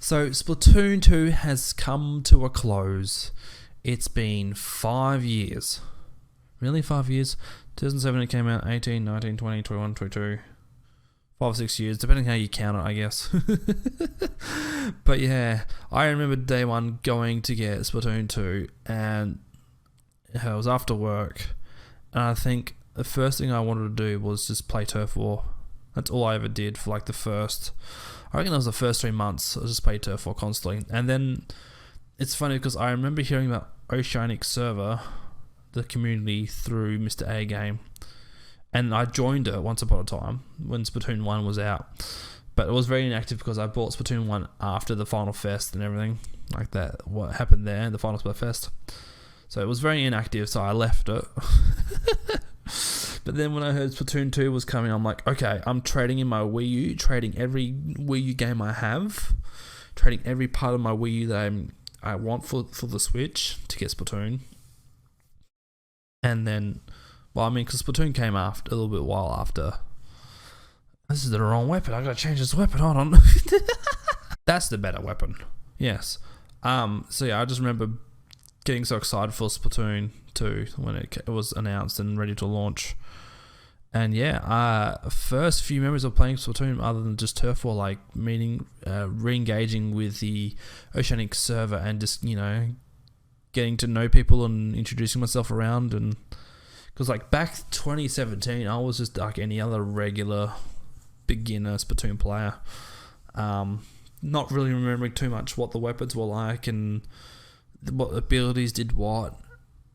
So Splatoon 2 has come to a close. It's been 5 years. Really, 5 years? 2007 it came out, 18, 19, 20, 21, 22. 5 or 6 years, depending how you count it, I guess. But yeah, I remember day one going to get Splatoon 2, and it was after work. And I think the first thing I wanted to do was just play Turf War. That's all I ever did for like I reckon that was the first 3 months. I just played Turf War constantly. And then it's funny because I remember hearing about Oceanic server, the community, through Mr. A Game. And I joined it once upon a time when Splatoon 1 was out. But it was very inactive because I bought Splatoon 1 after the Final Fest and everything like that. What happened there, the Final Fest. So it was very inactive, so I left it. But then when I heard Splatoon 2 was coming, I'm like, okay, I'm trading in my Wii U, trading every Wii U game I have, trading every part of my Wii U that I want for the Switch to get Splatoon. And then, well, I mean, because Splatoon came after a little bit while after. This is the wrong weapon. I gotta change this weapon. Hold on. That's the better weapon. Yes. So yeah, I just remember getting so excited for Splatoon 2 when it was announced and ready to launch. And yeah, first few memories of playing Splatoon, other than just Turf War, like meeting, re-engaging with the Oceanic server and just, getting to know people and introducing myself around. And because like back 2017, I was just like any other regular beginner Splatoon player. Not really remembering too much what the weapons were like and what abilities did what.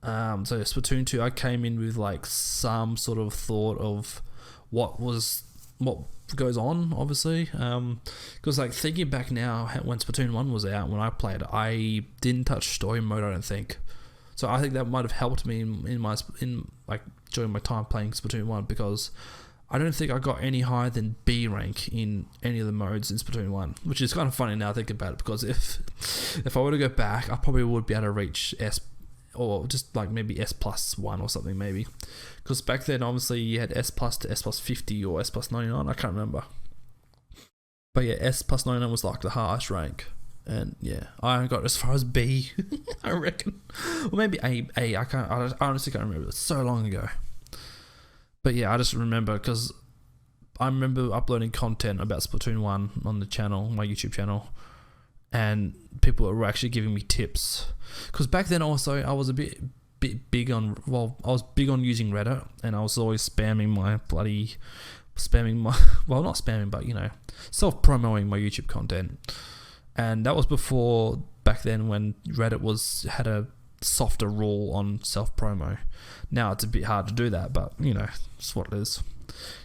So Splatoon 2, I came in with like some sort of thought of what goes on, obviously. Because like thinking back now, when Splatoon 1 was out, when I played, I didn't touch story mode, I don't think. So I think that might have helped me in during my time playing Splatoon 1, because I don't think I got any higher than B rank in any of the modes in Splatoon 1, which is kind of funny now thinking about it, because if I were to go back, I probably would be able to reach S, or just like maybe S plus 1 or something maybe, because back then obviously you had S plus to S plus 50 or S plus 99, I can't remember. But yeah, S plus 99 was like the highest rank, and yeah, I got as far as B, I reckon, or maybe A. I honestly can't remember, it's so long ago. But yeah, I just remember because I remember uploading content about Splatoon 1 on the channel, my YouTube channel, and people were actually giving me tips. Because back then also, I was a bit big on, I was big on using Reddit, and I was always spamming my, well, not spamming, but self-promoting my YouTube content. And that was before, back then, when Reddit had a softer rule on self-promo. Now it's a bit hard to do that, but it's what it is.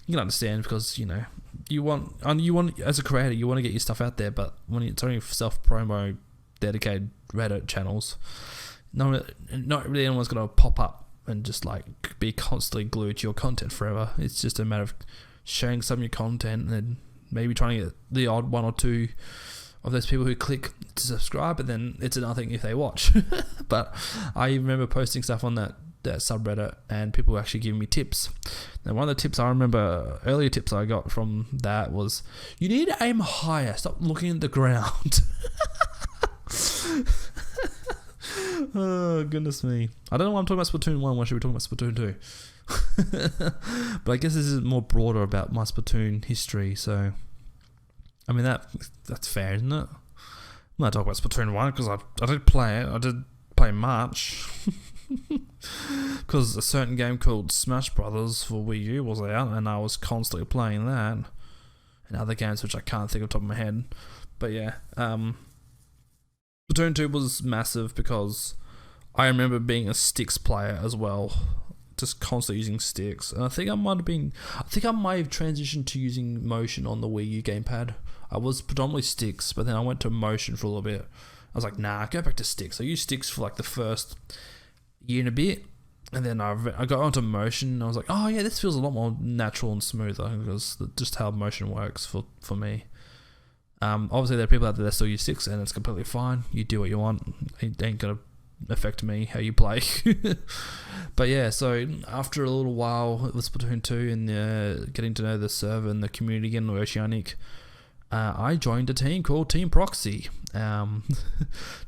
You can understand, because you want as a creator, you want to get your stuff out there, but when it's only self-promo dedicated Reddit channels, not really anyone's going to pop up and just like be constantly glued to your content forever. It's just a matter of sharing some of your content and maybe trying to get the odd one or two of those people who click to subscribe, and then it's another thing if they watch. But I remember posting stuff on that subreddit, and people were actually giving me tips. Now, one of the tips I remember, earlier tips I got from that was, you need to aim higher, stop looking at the ground. Oh, goodness me. I don't know why I'm talking about Splatoon 1, why should we talk about Splatoon 2? But I guess this is more broader about my Splatoon history, so I mean, that's fair, isn't it? I'm not talking about Splatoon 1 because I did play it. I did play March. Because a certain game called Smash Brothers for Wii U was out, and I was constantly playing that. And other games which I can't think of the top of my head. But yeah, Splatoon 2 was massive because I remember being a sticks player as well. Just constantly using sticks. And I think I might have transitioned to using motion on the Wii U gamepad. I was predominantly sticks, but then I went to motion for a little bit. I was like, nah, go back to sticks. I used sticks for like the first year and a bit, and then I got onto motion, and I was like, oh yeah, this feels a lot more natural and smoother, because just how motion works for me. Obviously there are people out there that still use sticks, and it's completely fine. You do what you want. It ain't gonna affect me how you play. But yeah, so after a little while with Splatoon 2 and getting to know the server and the community again, Oceanic, I joined a team called Team Proxy.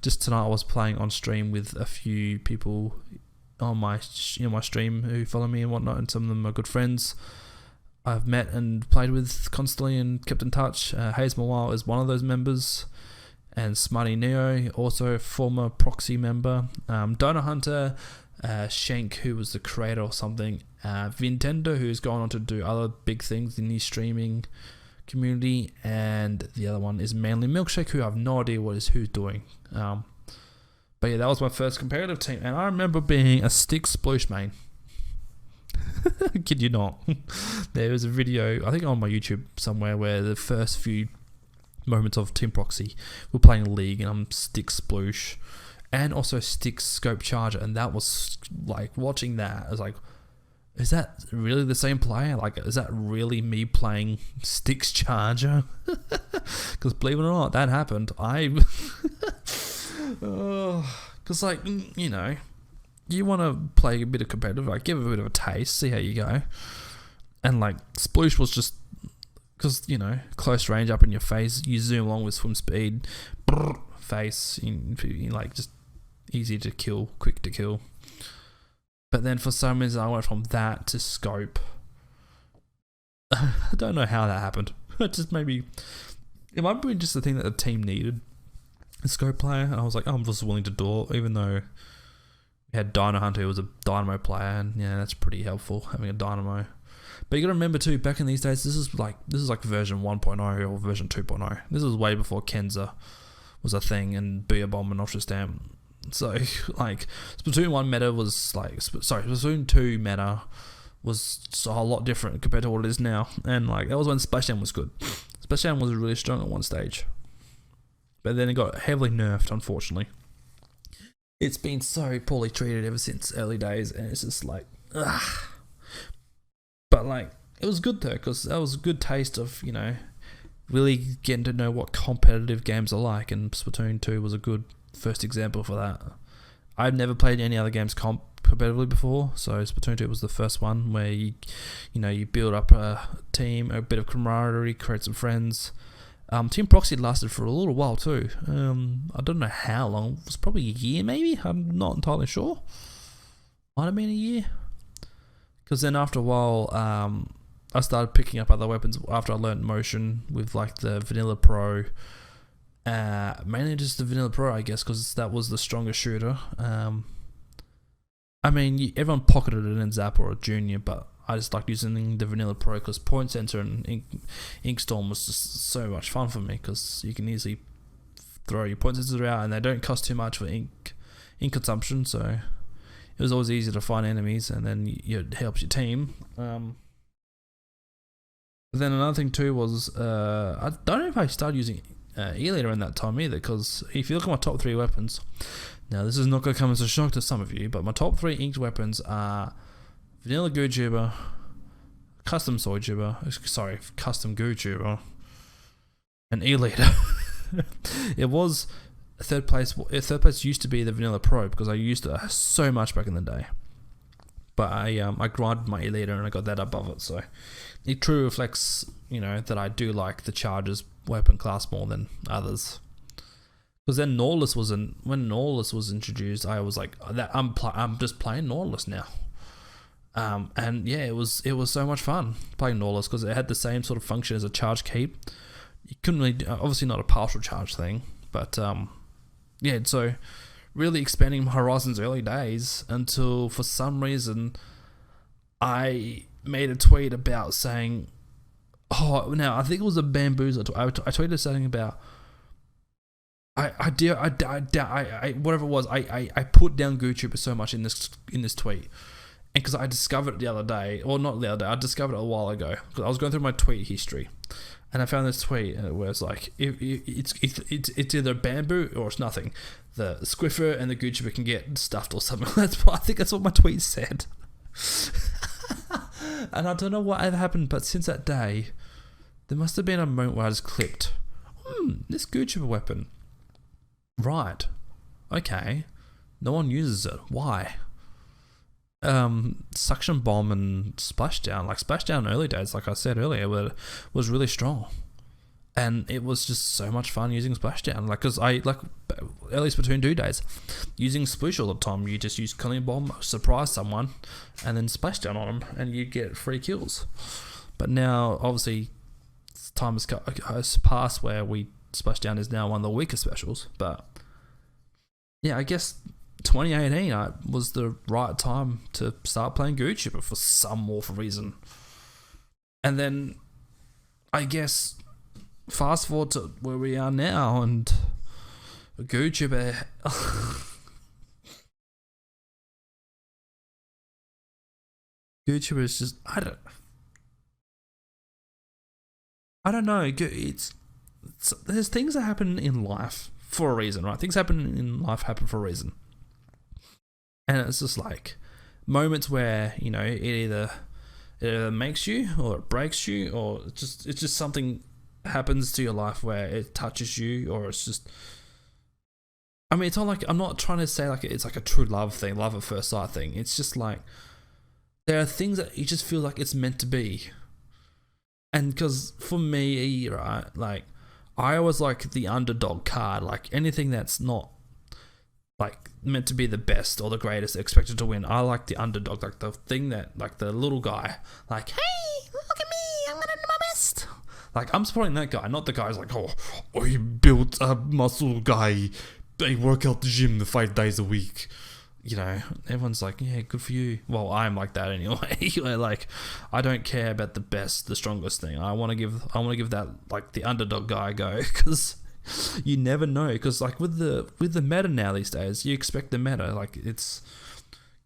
Just tonight I was playing on stream with a few people on my my stream who follow me and whatnot, and some of them are good friends I've met and played with constantly and kept in touch. Hayes Mawal is one of those members, and Smarty Neo, also a former Proxy member. Donor Hunter, Shank, who was the creator or something, Vintendo, who's gone on to do other big things in the streaming community, and the other one is Manly Milkshake, who I have no idea who's doing. But yeah, that was my first competitive team, and I remember being a stick sploosh main. Kid you not. There was a video, I think on my YouTube somewhere, where the first few moments of Team Proxy, we're playing League, and I'm stick sploosh, and also stick scope charger, and that was like, watching that, I was like, is that really the same player? Like, is that really me playing sticks charger? Because believe it or not, that happened. Because like, you know, you want to play a bit of competitive, like give it a bit of a taste, see how you go. And like sploosh was just, because, you know, close range up in your face, you zoom along with swim speed, face, like just easy to kill, quick to kill. But then for some reason I went from that to scope. I don't know how that happened. Just maybe, it might be just the thing that the team needed, a scope player, and I was like, I'm just willing to do it, even though we had Dino Hunter, who was a Dynamo player, and yeah, that's pretty helpful, having a Dynamo. But you gotta remember too, back in these days, this is like version 1.0 or version 2.0. This was way before Kenza was a thing, and Booyah Bomb and Ultra Stamp. So like Splatoon 1 meta was like, Splatoon 2 meta was a lot different compared to what it is now. And like, that was when Splashdown was good. Splashdown was really strong at one stage, but then it got heavily nerfed, unfortunately. It's been so poorly treated ever since early days, and it's just like, ugh. But like, it was good though, because that was a good taste of, you know, really getting to know what competitive games are like, and Splatoon 2 was a good first example for that. I've never played any other games competitively before, so Splatoon 2 was the first one where you build up a team, a bit of camaraderie, create some friends. Team Proxy lasted for a little while too. I don't know how long. It was probably a year, maybe. I'm not entirely sure. Might have been a year. Because then after a while, I started picking up other weapons after I learned motion with like the Vanilla Pro. Mainly just the Vanilla Pro, I guess, because that was the strongest shooter. I mean, everyone pocketed it in Zapper or Junior, but I just liked using the Vanilla Pro because Point Center and Ink Storm was just so much fun for me, because you can easily throw your Point Sensor out and they don't cost too much for ink consumption, so it was always easy to find enemies, and then it helps your team. Then another thing too was, I don't know if I started using E-Leader in that time either, because if you look at my top 3 weapons, now this is not going to come as a shock to some of you, but my top 3 inked weapons are Vanilla Goo Tuber, Custom Soy Tuber, Custom Goo Tuber, and E-Leader. It was third place. Third place used to be the Vanilla Pro, because I used it so much back in the day. But I grinded my E-Leader and I got that above it, so it truly reflects, you know, that I do like the Charger's weapon class more than others. Because then when Nautilus was introduced, I was like, I'm just playing Nautilus now. And yeah, it was so much fun playing Nautilus, because it had the same sort of function as a charge keep. You couldn't really, obviously not a partial charge thing, but yeah, so really expanding my horizons early days, until for some reason I made a tweet about saying, now I think it was a Bamboozler. I tweeted something about, whatever it was, I put down GooTuber so much in this tweet, and because I discovered it the other day, or not the other day, I discovered it a while ago, because I was going through my tweet history, and I found this tweet, and it was like, it's either bamboo or it's nothing. The Squiffer and the GooTuber can get stuffed or something. I think that's what my tweet said. And I don't know what ever happened, but since that day, there must have been a moment where I just clicked, this GooTuber weapon. Right. Okay. No one uses it. Why? Suction Bomb and Splashdown. Like Splashdown early days, like I said earlier, was really strong. And it was just so much fun using Splashdown. Like, because I, like, early Splatoon 2 days, using Sploosh all the time, you just use Killing Bomb, surprise someone, and then Splashdown on them, and you get free kills. But now, obviously, time has passed where Splashdown is now one of the weaker specials. But, yeah, I guess 2018 was the right time to start playing Gootuber for some awful reason. And then, I guess, fast forward to where we are now, and Gootuber Gootuber is just, I don't know. There's things that happen in life for a reason, right? Things happen in life happen for a reason, and it's just like moments where, you know, it either makes you or it breaks you, or it's just something happens to your life where it touches you, or it's just, I mean, it's not like, I'm not trying to say like it's like a true love thing, love at first sight thing. It's just like there are things that you just feel like it's meant to be. And because for me, right, like I always like the underdog card, like anything that's not like meant to be the best or the greatest, expected to win. I like the underdog, like the thing that, like the little guy, like, hey, look at me, I'm gonna do my best. Like, I'm supporting that guy, not the guy who's like, oh, he built a muscle guy, they work out the gym the 5 days a week. You know, everyone's like, yeah, good for you. Well, I'm like that anyway. Like, I don't care about the best, the strongest thing. I want to give that, like, the underdog guy a go, because you never know. Because like with the meta now these days, you expect the meta. Like, it's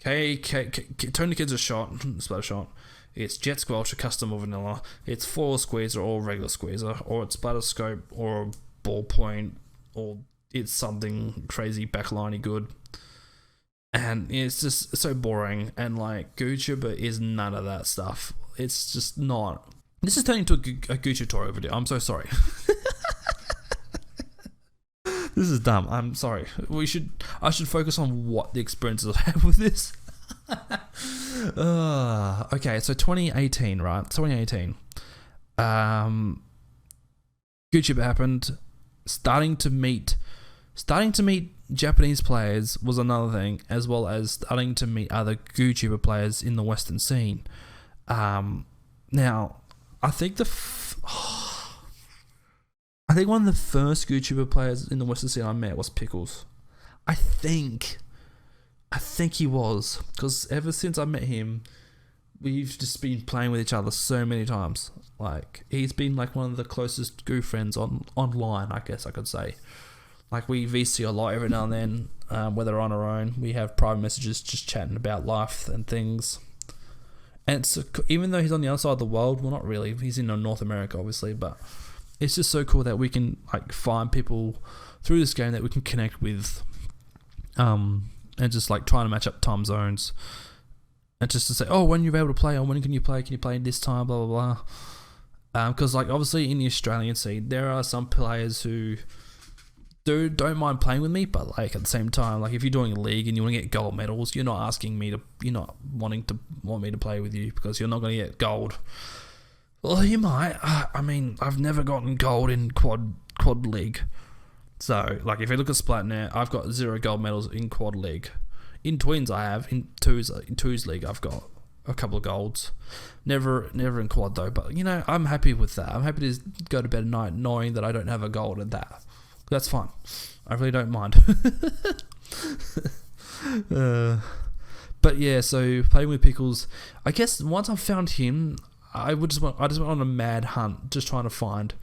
Tony Kid's a shot, splatter shot. It's Jet Squelch, a custom or vanilla. It's foil squeezer or regular squeezer, or it's splatter scope or ballpoint, or it's something crazy backliney good. And it's just so boring, and like Gootuber is none of that stuff. It's just not. This is turning into a Goo tutorial video. I'm so sorry. This is dumb. I'm sorry. I should focus on what the experiences I have with this. Okay, so 2018, right? 2018. Gootuber happened. Starting to meet Japanese players was another thing, as well as starting to meet other Gootuber players in the Western scene. Now, I think I think one of the first Gootuber players in the Western scene I met was Pickles. I think he was, because ever since I met him, we've just been playing with each other so many times. Like, he's been like one of the closest Goo friends online, I guess I could say. Like, we VC a lot every now and then, whether on our own. We have private messages just chatting about life and things. And it's, even though he's on the other side of the world, well, not really. He's in North America, obviously, but it's just so cool that we can like find people through this game that we can connect with, and just like trying to match up time zones, and just to say, oh, when you're able to play, or when can you play this time, blah blah blah. Because like obviously in the Australian scene, there are some players who don't mind playing with me, but like at the same time, like if you're doing a league and you want to get gold medals, you're not wanting me to play with you because you're not going to get gold. Well, you might. I mean, I've never gotten gold in quad league. So like if you look at Splatnet, I've got 0 gold medals in quad league. In twins, I have. In twos league, I've got a couple of golds. Never in quad though. But you know, I'm happy with that. I'm happy to go to bed at night knowing that I don't have a gold in that. That's fine. I really don't mind. But yeah, so playing with Pickles, I guess once I found him, I just went on a mad hunt, just trying to find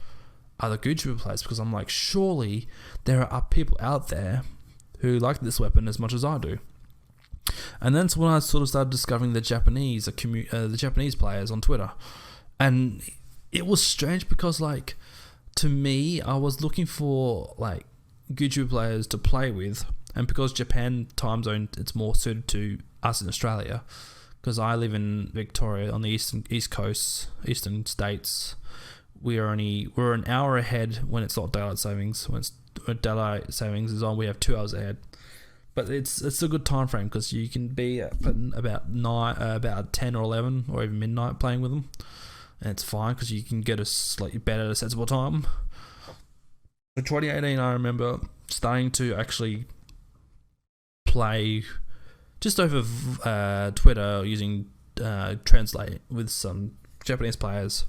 other Gootuber players, because I'm like, surely there are people out there who like this weapon as much as I do. And that's when I sort of started discovering the Japanese players on Twitter, and it was strange because like, to me, I was looking for like Gootuber players to play with, and because Japan time zone, it's more suited to us in Australia, because I live in Victoria on the east coast, eastern states. We're an hour ahead when it's not daylight savings. When daylight savings is on, we have 2 hours ahead. But it's a good time frame because you can be up at about 10 or 11 or even midnight playing with them. And it's fine because you can get a slightly better, sensible time. In 2018, I remember starting to actually play just over Twitter using Translate with some Japanese players.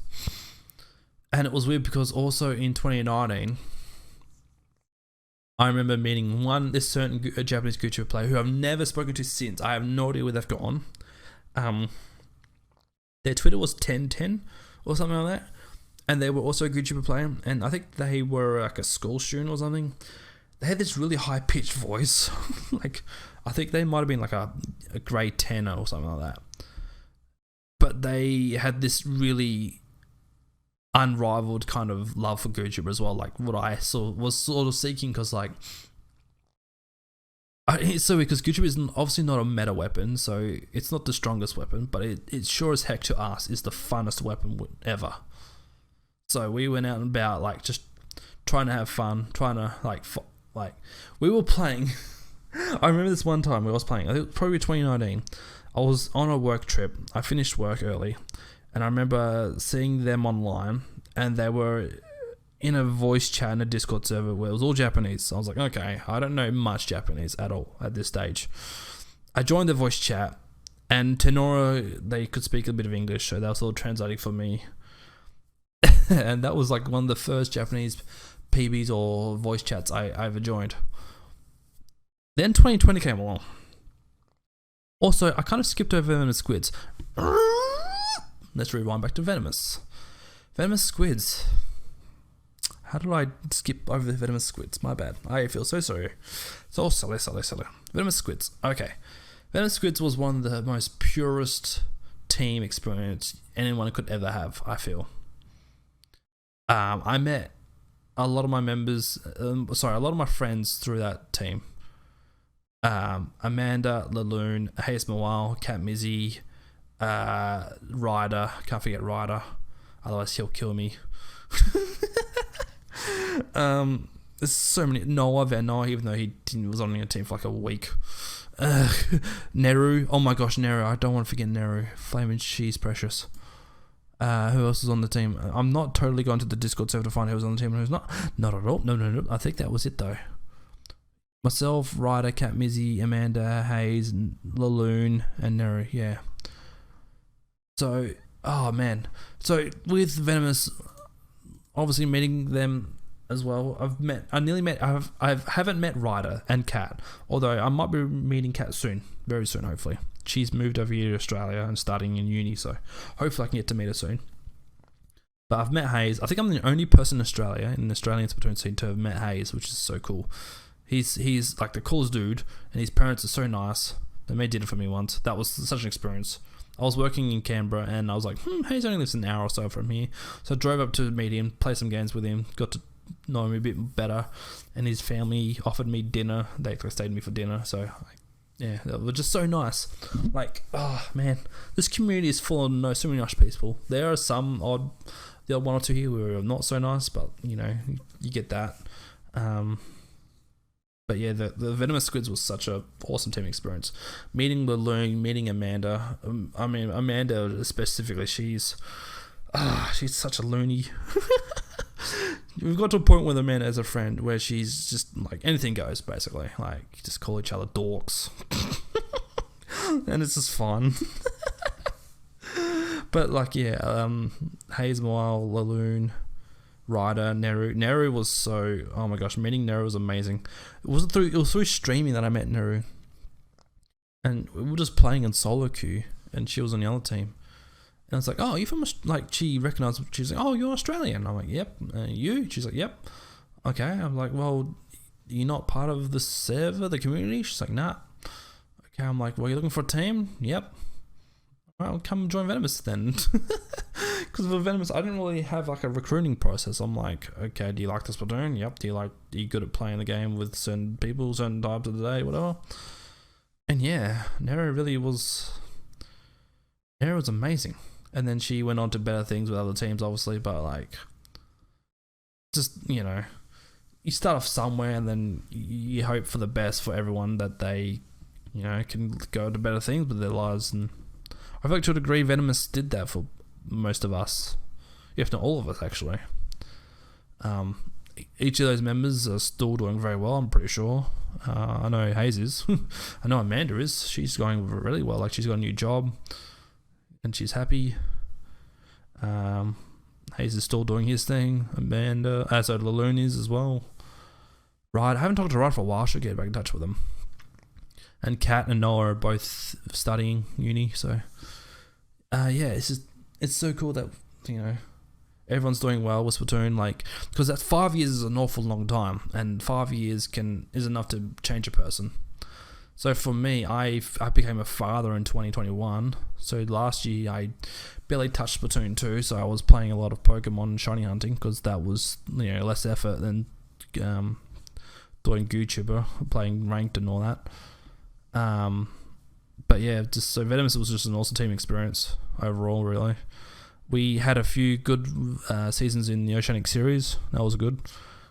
And it was weird because also in 2019, I remember meeting this certain Japanese YouTuber player who I've never spoken to since. I have no idea where they've gone. Their Twitter was 1010 or something like that. And they were also a YouTuber player. And I think they were like a school student or something. They had this really high-pitched voice. Like, I think they might have been like a grade 10 or something like that. But they had this really unrivaled kind of love for YouTuber as well. Like, what I was sort of seeking, because like, it's so weird because YouTuber is obviously not a meta weapon, so it's not the strongest weapon, but it sure as heck to us is the funnest weapon ever. So we went out and about, like, just trying to have fun, trying to like we were playing. I remember this one time I was playing. I think probably 2019. I was on a work trip. I finished work early, and I remember seeing them online, and they were in a voice chat in a Discord server where it was all Japanese. So I was like, okay, I don't know much Japanese at all at this stage. I joined the voice chat, and Tenora, they could speak a bit of English, so they were sort of translating for me. And that was like one of the first Japanese PBs or voice chats I ever joined. Then 2020 came along. Also, I kind of skipped over Venomous Squids. Let's rewind back to Venomous. Venomous Squids. How did I skip over the Venomous Squids? My bad. I feel so sorry. So silly. Venomous Squids. Okay. Venomous Squids was one of the most purest team experience anyone could ever have, I feel. I met a lot of my members, a lot of my friends through that team. Amanda, Laloon, Hayes Mawal, Cat Mizzy, Ryder, can't forget Ryder, otherwise he'll kill me. There's so many. Noah, even though he was on a team for like a week. Neru, oh my gosh, Neru, I don't want to forget Neru. Flaming Cheese Precious. Who else is on the team? I'm not totally going to the Discord server to find who's on the team and who's not. Not at all. No. I think that was it though. Myself, Ryder, Cat Mizzy, Amanda, Hayes, Laloon, and Neru. Yeah. So, oh man. So with Venomous, obviously meeting them as well. I haven't met Ryder and Cat, although I might be meeting Cat soon, very soon, hopefully. She's moved over here to Australia and starting in uni, so hopefully I can get to meet her soon. But I've met Hayes. I think I'm the only person in Australia, in the Australian Splatoon scene, to have met Hayes, which is so cool. He's like the coolest dude, and his parents are so nice. They made dinner for me once. That was such an experience. I was working in Canberra, and I was like, Hayes only lives an hour or so from here. So I drove up to meet him, play some games with him, got to know him a bit better, and his family offered me dinner. They actually stayed with me for dinner, so yeah, that was just so nice. Like, oh man, this community is full of so many nice people. There are some odd one or two here who are not so nice, but you know, you get that. But yeah, the Venomous Squids was such a awesome team experience. Meeting Laloon, meeting Amanda. Amanda specifically, she's such a loony. We've got to a point with Amanda as a friend where she's just like anything goes, basically. Like, just call each other dorks. And it's just fun. But like, yeah, Hayes Mile, Laloon, Ryder, Neru. Neru was so, oh my gosh, meeting Neru was amazing. It was through streaming that I met Neru. And we were just playing in solo queue, and she was on the other team. And I was like, oh, you're from, like, she recognized, she's like, oh, you're Australian. I'm like, yep. You? She's like, yep. Okay. I'm like, well, you're not part of the server, the community? She's like, nah. Okay. I'm like, well, you're looking for a team? Yep. All right, well, come join Venomous then. Because for Venomous, I didn't really have like a recruiting process. I'm like, okay, do you like this Splatoon? Yep. Are you good at playing the game with certain people, certain times of the day, whatever? And yeah, Neru was amazing. And then she went on to better things with other teams, obviously, but like, just, you know, you start off somewhere and then you hope for the best for everyone, that they, you know, can go to better things with their lives. And I feel like to a degree Venomous did that for most of us, if not all of us, actually. each of those members are still doing very well, I'm pretty sure. I know Hayes is. I know Amanda is. She's going really well. Like, she's got a new job and she's happy. Hayes is still doing his thing. Amanda, so Laloon is as well. Right, I haven't talked to Rod for a while. I should get back in touch with him. And Kat and Noah are both studying uni, so it's so cool that, you know, everyone's doing well with Splatoon, like, because that 5 years is an awful long time, and 5 years is enough to change a person. So for me, I became a father in 2021. So last year I barely touched Splatoon 2, so I was playing a lot of Pokemon shiny hunting because that was, you know, less effort than doing YouTuber, playing ranked and all that. But yeah, just so Venomous was just an awesome team experience overall, really. We had a few good seasons in the Oceanic series. That was good.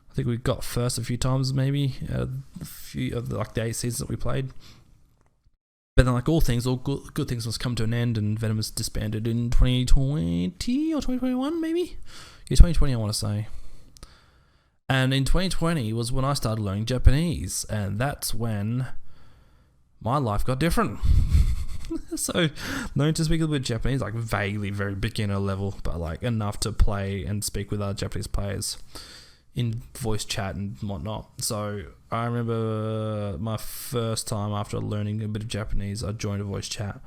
I think we got first a few times, maybe a few of the 8 seasons that we played. But then, like all good things must come to an end, and Venomous disbanded in 2020 or 2021, maybe. Yeah, 2020, I want to say. And in 2020 was when I started learning Japanese, and that's when my life got different. So, learning to speak a little bit of Japanese, like vaguely, very beginner level, but like enough to play and speak with other Japanese players in voice chat and whatnot. So, I remember my first time after learning a bit of Japanese, I joined a voice chat,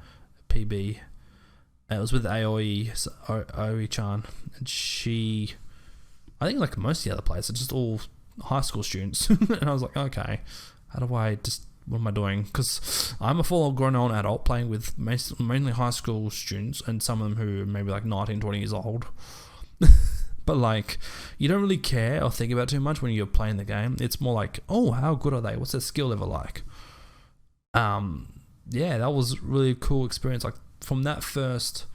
PB, and it was with Aoi-chan, and she, I think like most of the other players are just all high school students, and I was like, okay, how do I just, what am I doing? Because I'm a full grown on adult playing with mainly high school students, and some of them who are maybe like 19, 20 years old. But like, you don't really care or think about it too much when you're playing the game. It's more like, oh, how good are they? What's their skill level like? Yeah, that was really a cool experience. Like, from that first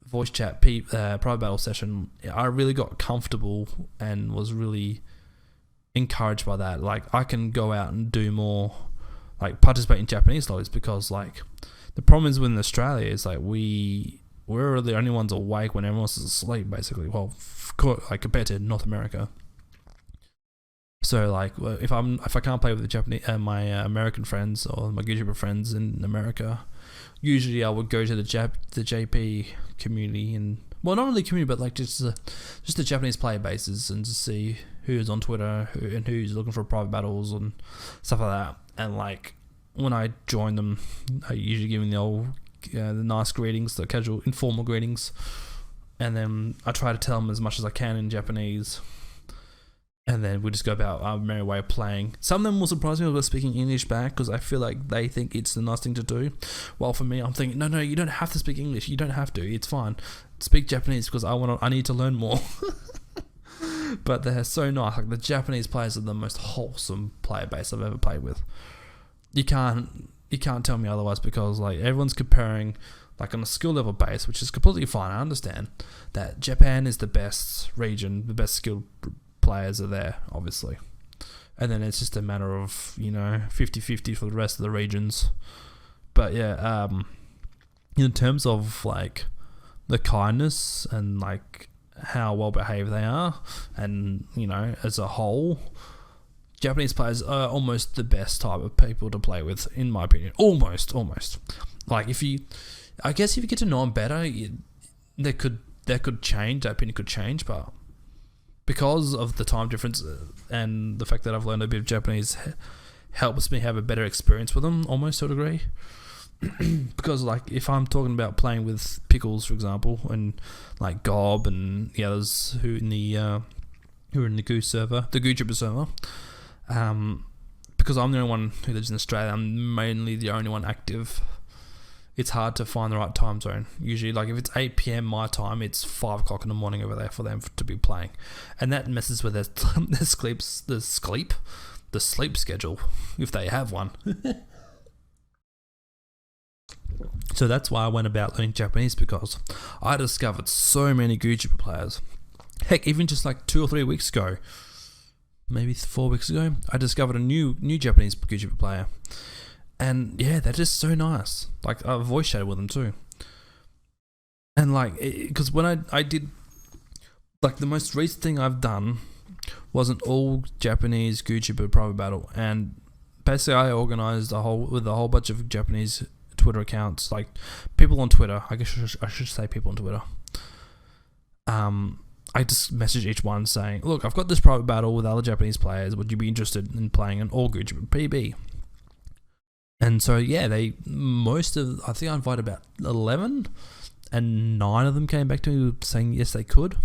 voice chat private battle session, I really got comfortable and was really encouraged by that. Like, I can go out and do more, like participate in Japanese lobbies, because like the problem is within Australia is like we're the only ones awake when everyone else is asleep, basically. Well, like compared to North America. So like, if I can't play with the Japanese my American friends or my YouTuber friends in America, usually I would go to the JP community, and well, not really community, but like just the Japanese player bases, and to see who's on Twitter and who's looking for private battles and stuff like that. And like, when I join them, I usually give them the old the nice greetings, the casual informal greetings, and then I try to tell them as much as I can in Japanese, and then we just go about our merry way of playing. Some of them will surprise me with speaking English back, because I feel like they think it's the nice thing to do, while for me I'm thinking, no, you don't have to speak English, you don't have to, it's fine, speak Japanese because I need to learn more. But they're so nice. Like, the Japanese players are the most wholesome player base I've ever played with. You can't tell me otherwise, because like everyone's comparing like on a skill level base, which is completely fine. I understand that Japan is the best region, the best skilled players are there, obviously. And then it's just a matter of, you know, 50-50 for the rest of the regions. But yeah, in terms of like the kindness and like how well behaved they are, and you know, as a whole, Japanese players are almost the best type of people to play with, in my opinion. Almost. Like, if you get to know them better, that could change. That opinion could change, but because of the time difference and the fact that I've learned a bit of Japanese, helps me have a better experience with them, almost to a degree. Because like, if I'm talking about playing with Pickles, for example, and like Gob and the others who are in the Goose server, the Gootuber server, because I'm the only one who lives in Australia, I'm mainly the only one active. It's hard to find the right time zone. Usually, like if it's 8 p.m. my time, it's 5 o'clock in the morning over there for them to be playing, and that messes with their sleep schedule, if they have one. So that's why I went about learning Japanese, because I discovered so many Gootuber players. Heck, even just like 2 or 3 weeks ago, maybe 4 weeks ago, I discovered a new Japanese Gootuber player. And yeah, they're just so nice. Like, I voice chatted with them too. And like, because when I did, like the most recent thing I've done was an all Japanese YouTuber private battle, and basically I organized with a whole bunch of Japanese Twitter accounts, like people on Twitter. I guess I should say people on Twitter. I just messaged each one saying, look, I've got this private battle with other Japanese players. Would you be interested in playing an all YouTuber PB? And so yeah, I think I invited about 11, and 9 of them came back to me saying yes they could.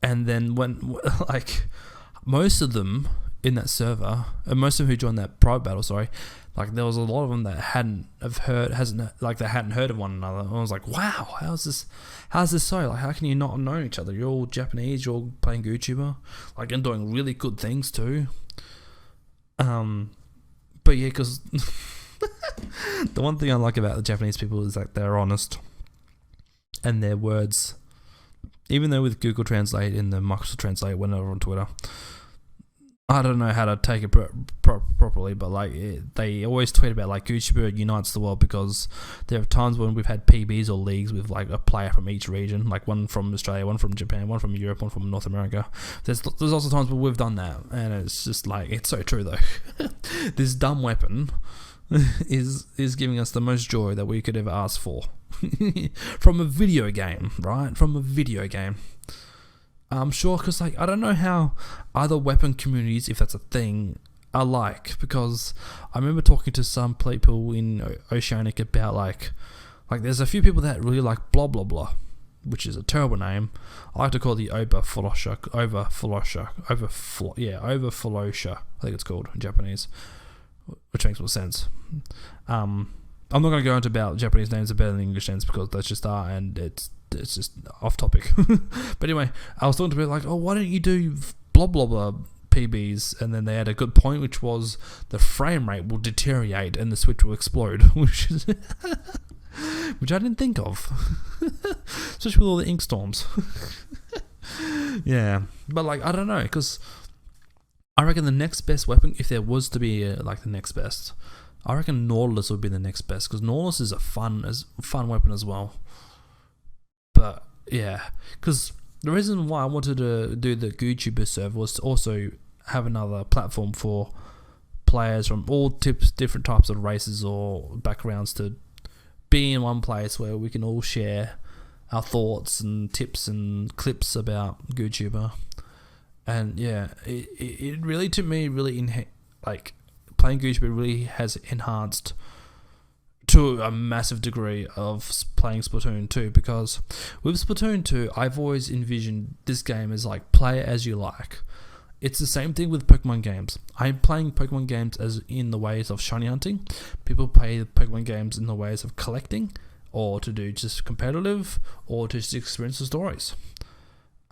And then when like most of them in that server, and most of them who joined that private battle, like there was a lot of them that hadn't heard of one another. And I was like, wow, how's this so? Like, how can you not know each other? You're all Japanese, you're all playing YouTuber, like, and doing really good things too. But yeah, because the one thing I like about the Japanese people is that they're honest, and their words, even though with Google Translate in the Microsoft Translate when they're on Twitter, I don't know how to take it properly, but like they always tweet about like YouTuber unites the world, because there are times when we've had PBs or leagues with like a player from each region, like one from Australia, one from Japan, one from Europe, one from North America. There's also times where we've done that, and it's just like, it's so true though. This dumb weapon is giving us the most joy that we could ever ask for from a video game, right? From a video game. I'm sure, because like I don't know how other weapon communities, if that's a thing, are like, because I remember talking to some people in Oceanic about like there's a few people that really like blah blah blah, which is a terrible name. I like to call it the Overflosha, I think it's called in Japanese, which makes more sense. I'm not going to go into about Japanese names are better than English names, because that's just are, and it's just off topic. But anyway, I was talking to people like, oh, why don't you do blah blah blah PBs? And then they had a good point, which was the frame rate will deteriorate and the Switch will explode, which I didn't think of, especially with all the ink storms. Yeah, but like I don't know, because I reckon the next best weapon, if there was to be like the next best, I reckon Nautilus would be the next best, because Nautilus is a fun weapon as well. But yeah, because the reason why I wanted to do the YouTuber server was to also have another platform for players from all different types of races or backgrounds to be in one place where we can all share our thoughts and tips and clips about YouTuber. And yeah, it really, to me, like playing YouTuber really has enhanced to a massive degree of playing Splatoon 2, because with Splatoon 2, I've always envisioned this game as like play as you like. It's the same thing with Pokemon games. I'm playing Pokemon games as in the ways of shiny hunting. People play Pokemon games in the ways of collecting, or to do just competitive, or to just experience the stories.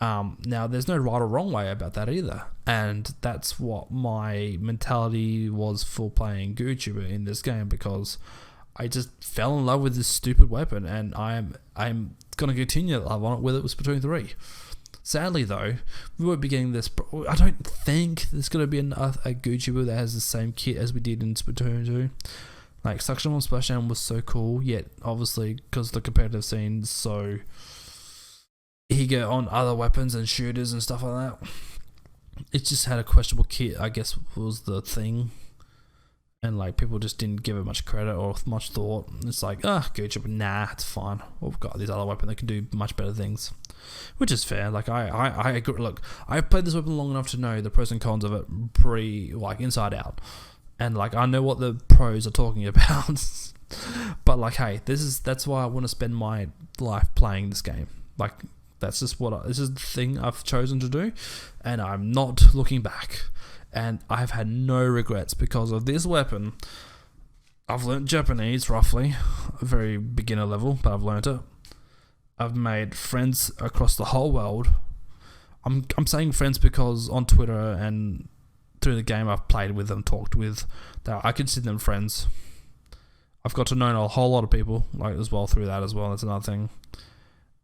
Now, there's no right or wrong way about that either, and that's what my mentality was for playing YouTuber in this game, because I just fell in love with this stupid weapon, and I'm gonna continue to love on it with Splatoon 3. Sadly though, we won't be getting this. I don't think there's gonna be a YouTuber that has the same kit as we did in Splatoon 2. Like Suction on Splashdown was so cool, yet obviously because the competitive scene's so eager on other weapons and shooters and stuff like that, it just had a questionable kit, I guess was the thing. And like people just didn't give it much credit or much thought. It's like, good, but nah, it's fine. We've got these other weapons that can do much better things, which is fair. Like I agree. Look, I've played this weapon long enough to know the pros and cons of it pretty like inside out, and like I know what the pros are talking about. But like, hey, that's why I want to spend my life playing this game. Like that's just this is the thing I've chosen to do, and I'm not looking back. And I've had no regrets because of this weapon. I've learnt Japanese roughly, a very beginner level, but I've learnt it. I've made friends across the whole world. I'm saying friends because on Twitter and through the game I've played with them, talked with, that I consider them friends. I've got to know a whole lot of people like as well through that as well. That's another thing.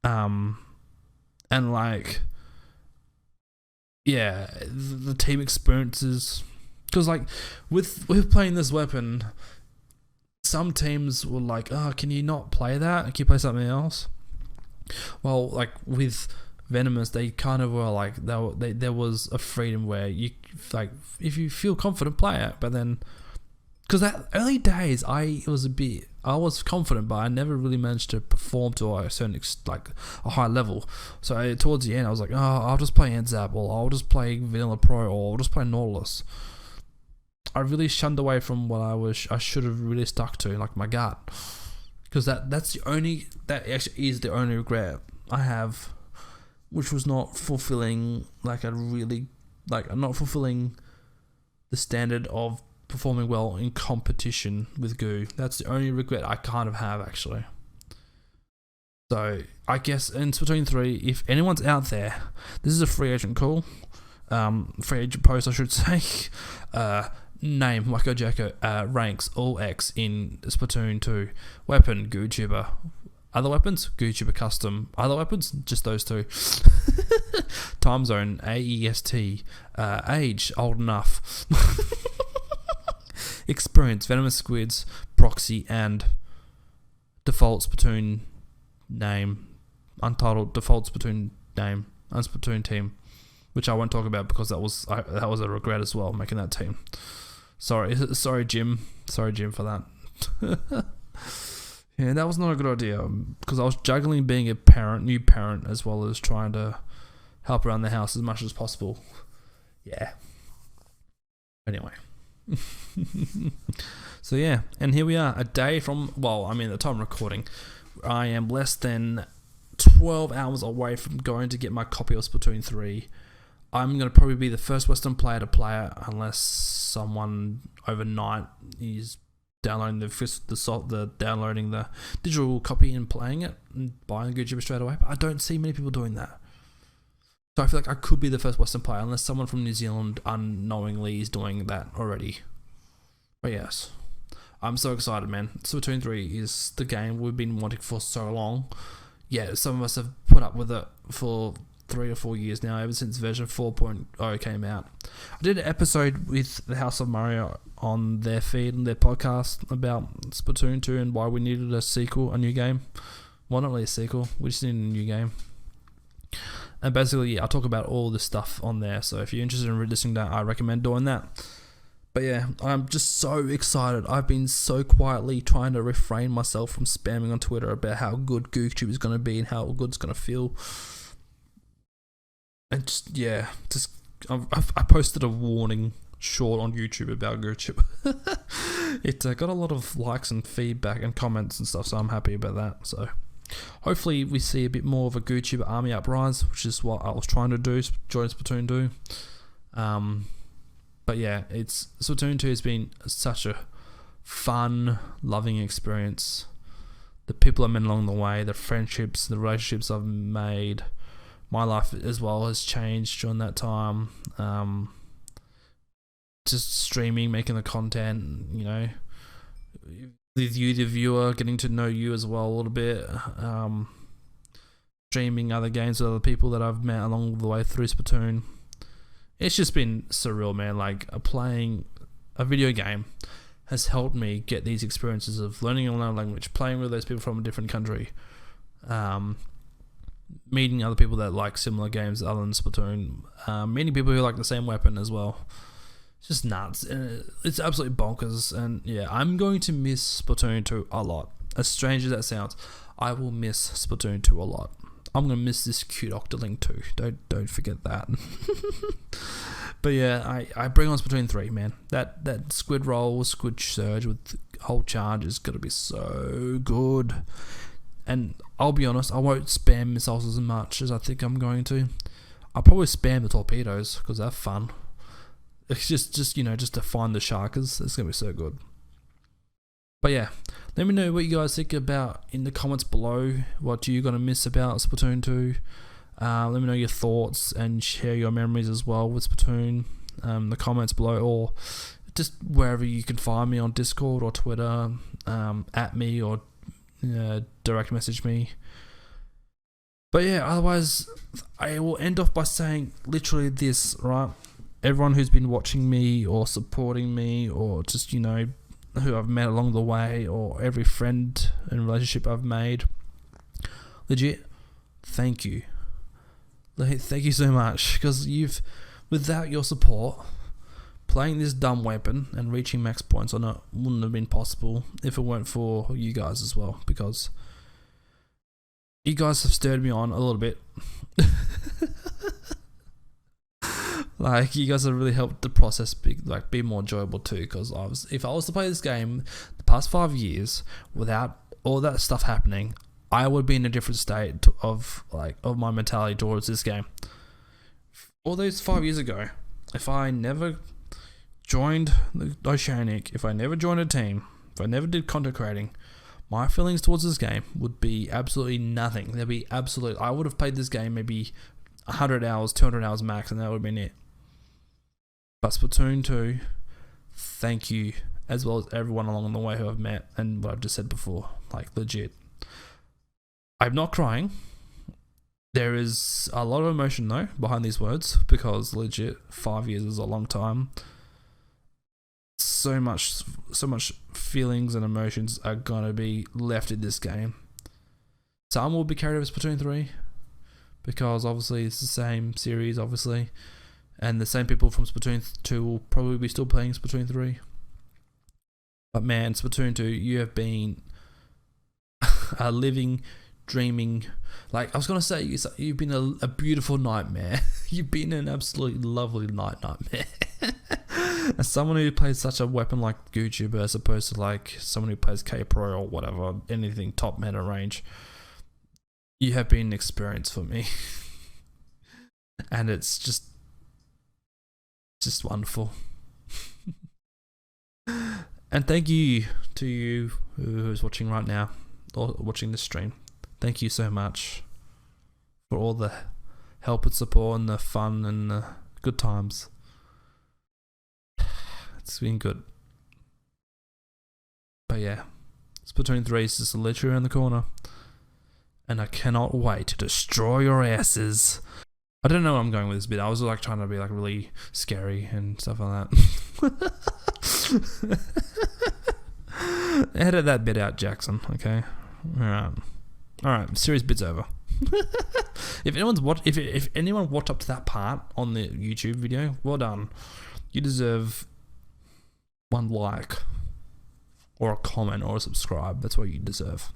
And like, yeah, the team experiences, because like with playing this weapon, some teams were like, can you not play that? Can you play something else? Well, like with Venomous, they kind of were like, there was a freedom where you, like, if you feel confident, play it. But then, because that early days, I was confident, but I never really managed to perform to a certain, like, a high level. So towards the end, I was like, oh, I'll just play NZAP, or I'll just play Vanilla Pro, or I'll just play Nautilus. I really shunned away from what I should have really stuck to, like my gut. Because that actually is the only regret I have, which was not fulfilling, not fulfilling the standard of performing well in competition with Goo. That's the only regret I kind of have, actually. So I guess in Splatoon 3, if anyone's out there, this is a free agent call, free agent post, I should say. Name Wacko Jacko, ranks all X in Splatoon 2. Weapon GooTuber. Other weapons GooTuber custom. Other weapons just those two. Time zone AEST. Age old enough. Experience Venomous Squids, Proxy, and default Splatoon name. Untitled default Splatoon name. Unsplatoon team, which I won't talk about because that was a regret as well, making that team. Sorry, Jim. Sorry, Jim, for that. Yeah, that was not a good idea because I was juggling being a new parent, as well as trying to help around the house as much as possible. Yeah. Anyway. So yeah, and here we are, a day from, the time recording, I am less than 12 hours away from going to get my copy of Splatoon 3. I'm going to probably be the first Western player to play it, unless someone overnight is downloading downloading the digital copy and playing it and buying the GooTuber straight away. But I don't see many people doing that. So I feel like I could be the first Western player, unless someone from New Zealand unknowingly is doing that already. But yes, I'm so excited, man. Splatoon 3 is the game we've been wanting for so long. Yeah, some of us have put up with it for 3 or 4 years now, ever since version 4.0 came out. I did an episode with the House of Mario on their feed and their podcast about Splatoon 2 and why we needed a sequel, a new game. Well, not really a sequel, we just needed a new game. And basically, I talk about all this stuff on there, so if you're interested in listening to that, I recommend doing that. But yeah, I'm just so excited. I've been so quietly trying to refrain myself from spamming on Twitter about how good GooTube is going to be and how good it's going to feel. And I posted a warning short on YouTube about GooTube. It got a lot of likes and feedback and comments and stuff, so I'm happy about that. So hopefully we see a bit more of a GooTuber army uprise, which is what I was trying to do, join Splatoon 2. But yeah, Splatoon 2 has been such a fun, loving experience. The people I've met along the way, the friendships, the relationships I've made. My life as well has changed during that time. Just streaming, making the content, with you, the viewer, getting to know you as well a little bit. Streaming other games with other people that I've met along the way through Splatoon. It's just been surreal, man. Like, playing a video game has helped me get these experiences of learning another language, playing with those people from a different country, meeting other people that like similar games other than Splatoon, meeting people who like the same weapon as well. It's just nuts. It's absolutely bonkers. And yeah, I'm going to miss Splatoon 2 a lot. As strange as that sounds, I will miss Splatoon 2 a lot. I'm gonna miss this cute Octoling too. Don't forget that. But yeah, I bring on Splatoon 3, man. That squid roll, squid surge with whole charge is gonna be so good. And I'll be honest, I won't spam missiles as much as I think I'm going to. I'll probably spam the torpedoes because they're fun. It's just to find the sharkers. It's gonna be so good. But yeah, let me know what you guys think about in the comments below. What you're going to miss about Splatoon 2. Let me know your thoughts and share your memories as well with Splatoon. The comments below, or just wherever you can find me on Discord or Twitter. At me or direct message me. But yeah, otherwise, I will end off by saying literally this, right? Everyone who's been watching me or supporting me or just, who I've met along the way, or every friend and relationship I've made, legit, thank you. Like, thank you so much, because without your support, playing this dumb weapon and reaching max points on it wouldn't have been possible if it weren't for you guys as well, because you guys have stirred me on a little bit. Like, you guys have really helped the process be more enjoyable too, because if I was to play this game the past 5 years without all that stuff happening, I would be in a different state of my mentality towards this game. All those 5 years ago, if I never joined the Oceanic, if I never joined a team, if I never did content creating, my feelings towards this game would be absolutely nothing. I would have played this game maybe 100 hours, 200 hours max, and that would have been it. But Splatoon 2, thank you, as well as everyone along the way who I've met, and what I've just said before, like, legit. I'm not crying. There is a lot of emotion though behind these words, because legit 5 years is a long time. So much feelings and emotions are gonna be left in this game. Some will be carried over Splatoon 3, because obviously it's the same series, obviously, and the same people from Splatoon 2 will probably be still playing Splatoon 3. But man, Splatoon 2, you have been a living, dreaming, like I was gonna say, you've been a beautiful nightmare. You've been an absolutely lovely nightmare. As someone who plays such a weapon like Gucci, as opposed to like someone who plays K-Pro or whatever, anything top meta range, you have been an experience for me. And it's just wonderful. And thank you to you who's watching right now, or watching this stream. Thank you so much for all the help and support and the fun and the good times. It's been good. But yeah, Splatoon 3 is just literally around the corner, and I cannot wait to destroy your asses. I don't know where I'm going with this bit. I was like trying to be like really scary and stuff like that. Edit that bit out, Jackson. Okay. Alright, serious bit's over. If anyone watched up to that part on the YouTube video, well done. You deserve one like, or a comment, or a subscribe. That's what you deserve.